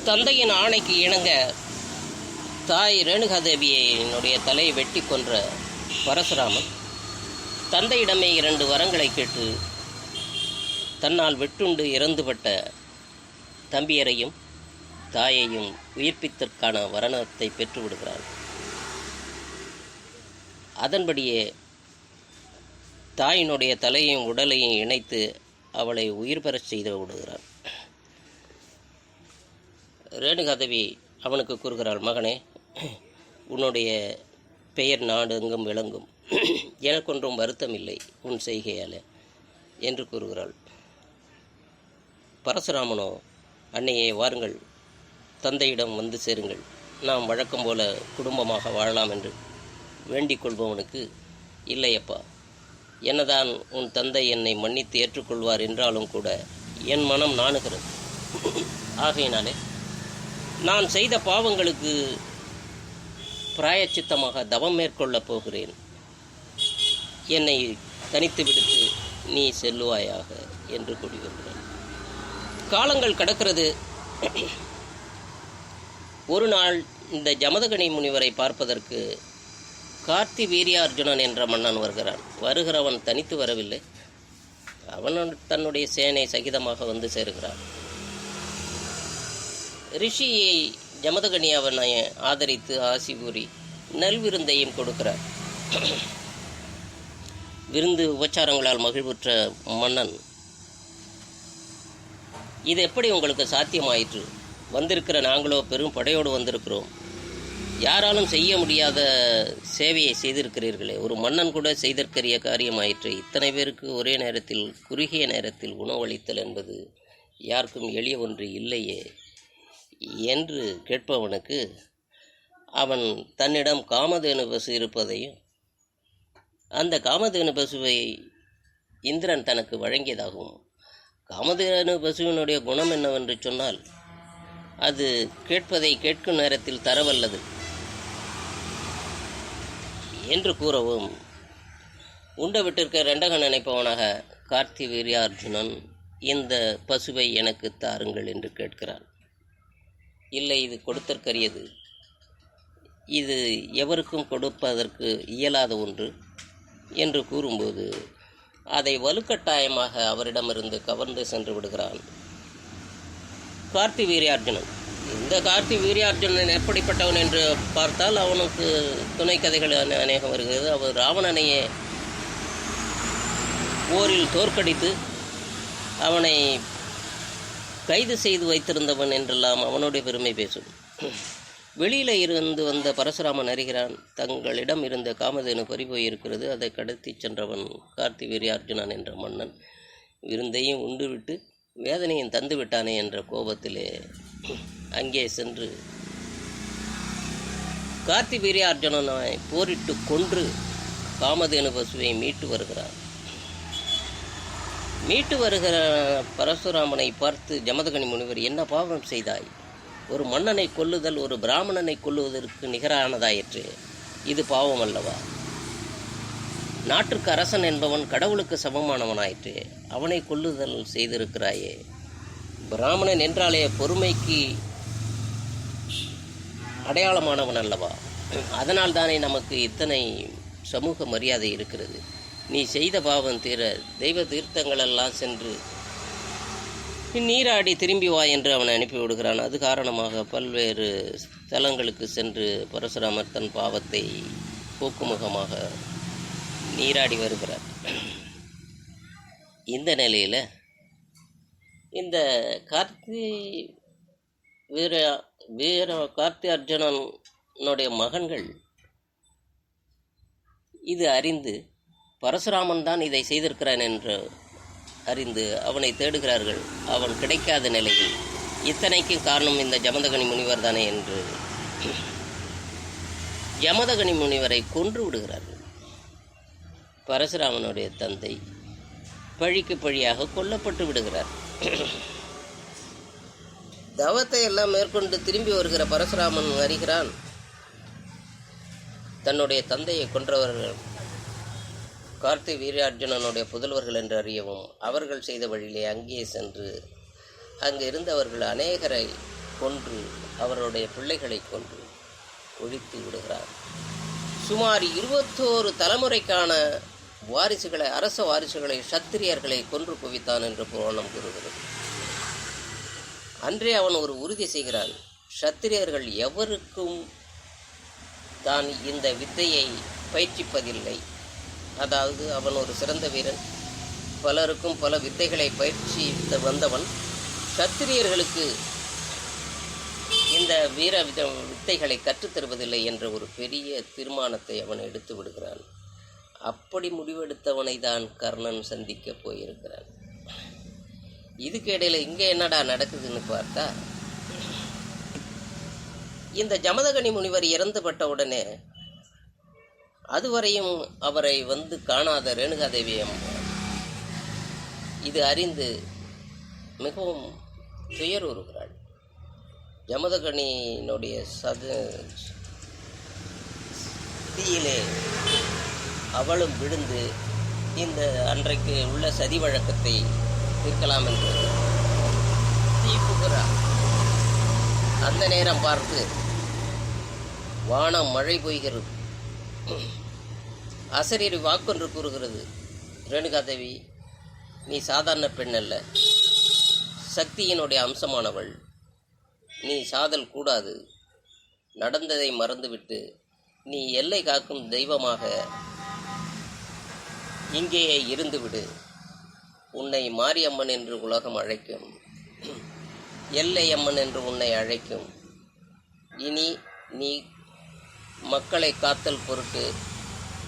தந்தையின் ஆணைக்கு இணங்க தாய் ரேணுகாதேவியினுடைய தலையை வெட்டி கொன்ற பரசுராமன் தந்தையிடமே 2 வரங்களை கேட்டு தன்னால் வெட்டுண்டு இறந்துபட்ட தம்பியரையும் தாயையும் உயிர்ப்பித்தற்கான வரணத்தை பெற்றுவிடுகிறார். அதன்படியே தாயினுடைய தலையையும் உடலையும் இணைத்து அவளை உயிர் பெறச் செய்து விடுகிறார். ரேணுகாதேவி அவனுக்கு கூறுகிறாள், மகனே, உன்னுடைய பெயர் நாடு எங்கும் விளங்கும், எனக்கொன்றும் வருத்தம் இல்லை உன் செய்கையால் என்று கூறுகிறாள். பரசுராமனோ, அன்னையே, வாருங்கள், தந்தையிடம் வந்து சேருங்கள், நாம் வழக்கம் போல குடும்பமாக வாழலாம் என்று வேண்டிக் கொள்பவனுக்கு, இல்லையப்பா, என்னதான் உன் தந்தை என்னை மன்னித்து ஏற்றுக்கொள்வார் என்றாலும் கூட என் மனம் நாணுகிறது. ஆகையினாலே நான் செய்த பாவங்களுக்கு பிராயச்சித்தமாக தவம் மேற்கொள்ளப் போகிறேன். என்னை தனித்து விடுத்து நீ செல்லுவாயாக என்று கூறியிருக்கிறார். காலங்கள் கடக்கிறது. ஒரு நாள் இந்த ஜமதகனி முனிவரை பார்ப்பதற்கு கார்த்தி வீரியார்ஜுனன் என்ற மன்னன் வருகிறவன் தனித்து வரவில்லை. அவன் தன்னுடைய சேனை சகிதமாக வந்து சேருகிறான். ரிஷியை ஜமதகனி அவனை ஆதரித்து ஆசி கூறி நல்விருந்தையும் கொடுக்கிறார். விருந்து உபச்சாரங்களால் மகிழ்வுற்ற மன்னன், இது எப்படி உங்களுக்கு சாத்தியமாயிற்று? வந்திருக்கிற நாங்களோ பெரும் படையோடு வந்திருக்கிறோம். யாராலும் செய்ய முடியாத சேவையை செய்திருக்கிறீர்களே, ஒரு மன்னன் கூட செய்தற்கரிய காரியமாயிற்று. இத்தனை பேருக்கு ஒரே நேரத்தில் குறுகிய நேரத்தில் உணவளித்தல் என்பது யாருக்கும் எளிய ஒன்று இல்லையே என்று கேட்பவனுக்கு அவன் தன்னிடம் காமதேனு பசு இருப்பதையும் அந்த காமதேனு பசுவை இந்திரன் தனக்கு வழங்கியதாகவும், காமதேனு பசுவினுடைய குணம் என்னவென்று சொன்னால் அது கேட்பதை கேட்கும் நேரத்தில் தரவல்லது என்று கூறவும், உண்ட விட்டிருக்க ரெண்டக நினைப்பவனாக கார்த்தி வீரியார்ஜுனன் இந்த பசுவை எனக்கு தாருங்கள் என்று கேட்கிறான். இல்லை, இது கொடுத்தற்கரியது, இது எவருக்கும் கொடுப்பதற்கு இயலாத ஒன்று என்று கூறும்போது அதை வலுக்கட்டாயமாக அவரிடமிருந்து கவர்ந்து சென்று விடுகிறான் கார்த்தி வீரியார்ஜுனன். இந்த கார்த்தி வீரியார்ஜுனன் எப்படிப்பட்டவன் என்று பார்த்தால் அவனுக்கு துணை கதைகள் அநேகம் வருகிறது. அவர் ராவணனையே போரில் தோற்கடித்து அவனை கைது செய்து வைத்திருந்தவன் என்றெல்லாம் அவனுடைய பெருமை பேசும். வெளியில் இருந்து வந்த பரசுராமன் அறிகிறான், தங்களிடம் இருந்த காமதேனு பறிபோயிருக்கிறது. அதை கடத்தி சென்றவன் கார்த்தி வீரியார்ஜுனன் என்ற மன்னன். விருந்தையும் உண்டுவிட்டு வேதனையும் தந்து விட்டானே என்ற கோபத்திலே அங்கே சென்று கார்த்தி வீரியார்ஜுனனை போரிட்டு கொன்று காமதேனு பசுவை மீட்டு வருகிறார். மீட்டு வருகிற பரசுராமனை பார்த்து ஜமதகனி முனிவர், என்ன பாவம் செய்தாய்? ஒரு மன்னனை கொல்லுதல் ஒரு பிராமணனை கொல்லுவதற்கு நிகரானதாயிற்று. இது பாவம் அல்லவா? நாட்டுக்கு அரசன் என்பவன் கடவுளுக்கு சமமானவனாயிற்று. அவனை கொல்லுதல் செய்திருக்கிறாயே. பிராமணன் என்றாலே பொறுமைக்கு அடையாளமானவன் அல்லவா? அதனால் தானே நமக்கு இத்தனை சமூக மரியாதை இருக்கிறது. நீ செய்த பாவம் தீர தெய்வ தீர்த்தங்களெல்லாம் சென்று நீராடி திரும்பி வா என்று அவனை அனுப்பிவிடுகிறான். அது காரணமாக பல்வேறு ஸ்தலங்களுக்கு சென்று பரசுராமர் தன் பாவத்தை போக்குமுகமாக நீராடி வருகிறார். இந்த நிலையில் இந்த கார்த்தி அர்ஜுனனுடைய மகன்கள் இது அறிந்து பரசுராமன் தான் இதை செய்திருக்கிறான் என்று அறிந்து அவனை தேடுகிறார்கள். அவன் கிடைக்காத நிலையில் இத்தனைக்கும் காரணம் இந்த ஜமதகனி முனிவர் தானே என்று ஜமதகனி முனிவரை கொன்று விடுகிறார்கள். பரசுராமனுடைய தந்தை பழிக்கு பழியாக கொல்லப்பட்டு விடுகிறார். தவத்தை எல்லாம் மேற்கொண்டு திரும்பி வருகிற பரசுராமன் அறிகிறான், தன்னுடைய தந்தையை கொன்றவர்கள் கார்த்தி வீரியார்ஜுனனுடைய புதல்வர்கள் என்று அறியவும் அவர்கள் செய்த வழியிலே அங்கே சென்று அங்கு இருந்தவர்கள் அநேகரை கொன்று அவருடைய பிள்ளைகளை கொன்று ஒழித்து விடுகிறார். சுமார் 21 தலைமுறைக்கான வாரிசுகளை, அரச வாரிசுகளை, சத்திரியர்களை கொன்று குவித்தான் என்று புராணம் கூறுகிறது. அன்றே அவன் ஒரு உறுதி செய்கிறான், சத்திரியர்கள் எவருக்கும் தான் இந்த வித்தையை பயிற்சிப்பதில்லை. அதாவது அவன் ஒரு சிறந்த வீரன், பலருக்கும் பல வித்தைகளை பயிற்சித்து வந்தவன். சத்திரியர்களுக்கு இந்த வீர வித்தைகளை கற்றுத்தருவதில்லை என்ற ஒரு பெரிய தீர்மானத்தை அவன் எடுத்து விடுகிறான். அப்படி முடிவெடுத்தவனை தான் கர்ணன் சந்திக்க போயிருக்கிறான். இதுக்கு இடையில இங்கே என்னடா நடக்குதுன்னு பார்த்தா, இந்த ஜமதகனி முனிவர் இறந்துபட்ட உடனே அதுவரையும் அவரை வந்து காணாத ரேணுகாதேவி அம்மா இது அறிந்து மிகவும் துயருறுகிறாள். ஜமதகனியினுடைய தீயிலே அவளும் விழுந்து இந்த அன்றைக்கு உள்ள சதி வழக்கத்தை தீர்க்கலாம் என்று தீப்புகிறார். அந்த நேரம் பார்த்து வானம் மழை பொய்கிறது. அசரீரி வாக்கொன்று கூறுகிறது, ரேணுகாதேவி, நீ சாதாரண பெண் அல்ல, சக்தியினுடைய அம்சமானவள். நீ சாதல் கூடாது. நடந்ததை மறந்துவிட்டு நீ எல்லை காக்கும் தெய்வமாக இங்கேயே இருந்துவிடு. உன்னை மாரியம்மன் என்று உலகம் அழைக்கும், எல்லை அம்மன் என்று உன்னை அழைக்கும். இனி நீ மக்களை காத்தல் பொருட்டு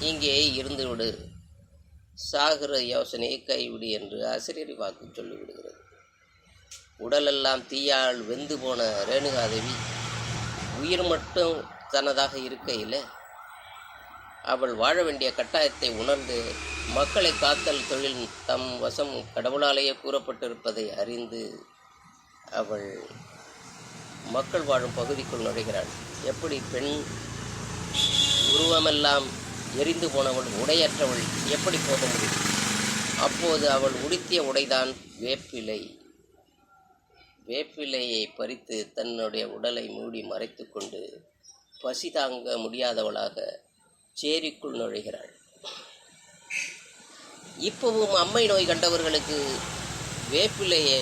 இங்கேயே இருந்துவிடு. சாகிற யோசனையை கைவிடு என்று அசரீரி வாக்கு சொல்லிவிடுகிறது. உடலெல்லாம் தீயால் வெந்து போன ரேணுகாதேவி உயிர் மட்டும் தனதாக இருக்கையில் அவள் வாழ வேண்டிய கட்டாயத்தை உணர்ந்து மக்களை காத்தல் தொழில் தம் வசம் கடவுளாலேயே கூறப்பட்டிருப்பதை அறிந்து அவள் மக்கள் வாழும் பகுதிக்குள் நுழைகிறாள். எப்படி பெண் உருவமெல்லாம் எரிந்து போனவள், உடையற்றவள் எப்படி போக முடியும்? அப்போது அவள் உடுத்திய உடைதான் வேப்பிலை. வேப்பிலையை பறித்து தன்னுடைய உடலை மூடி மறைத்து கொண்டு பசி தாங்க முடியாதவளாக சேரிக்குள் நுழைகிறாள். இப்பவும் அம்மை நோய் கண்டவர்களுக்கு வேப்பிலையை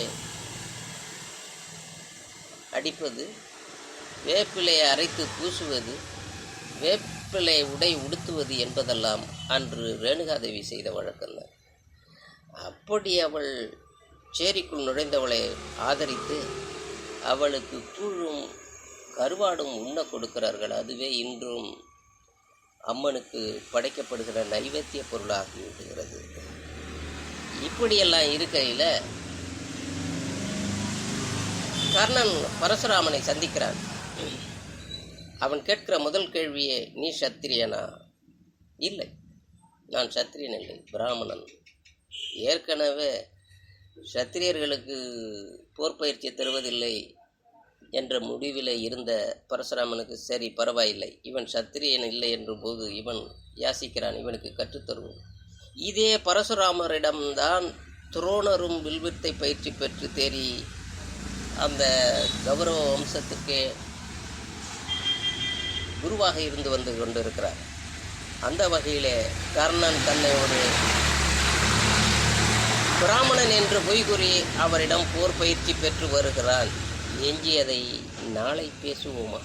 அடிப்பது, வேப்பிலையை அரைத்து பூசுவது, வேப்பிலை உடை உடுத்துவது என்பதெல்லாம் அன்று ரேணுகாதேவி செய்த வழக்கம்தான். அப்படி அவள் சேரிக்குள் நுழைந்தவளை ஆதரித்து அவளுக்கு கூழும் கருவாடும் உண்ண கொடுக்கிறார்கள். அதுவே இன்றும் அம்மனுக்கு படைக்கப்படுகிற நைவேத்திய பொருளாகி விடுகிறது. இப்படியெல்லாம் இருக்கையில் கர்ணன் பரசுராமனை சந்திக்கிறான். அவன் கேட்கிற முதல் கேள்வியே, நீ சத்திரியனா? இல்லை, நான் சத்திரியன் இல்லை, பிராமணன். ஏற்கனவே சத்திரியர்களுக்கு போர் பயிற்சி தருவதில்லை என்ற முடிவில் இருந்த பரசுராமனுக்கு சரி பரவாயில்லை, இவன் சத்திரியன் இல்லை என்ற போது இவன் யாசிக்கிறான், இவனுக்கு கற்றுத்தருவோம். இதே பரசுராமரிடம்தான் துரோணரும் வில்வித்தை பயிற்சி பெற்று தேறி அந்த கௌரவ வம்சத்துக்கே குருவாக இருந்து வந்து கொண்டிருக்கிறார். அந்த வகையிலே கர்ணன் தன்னை ஒரு பிராமணன் என்று பொய் கூறி அவரிடம் போர் பயிற்சி பெற்று வருகிறான். எஞ்சியதை நாளை பேசுவோமா?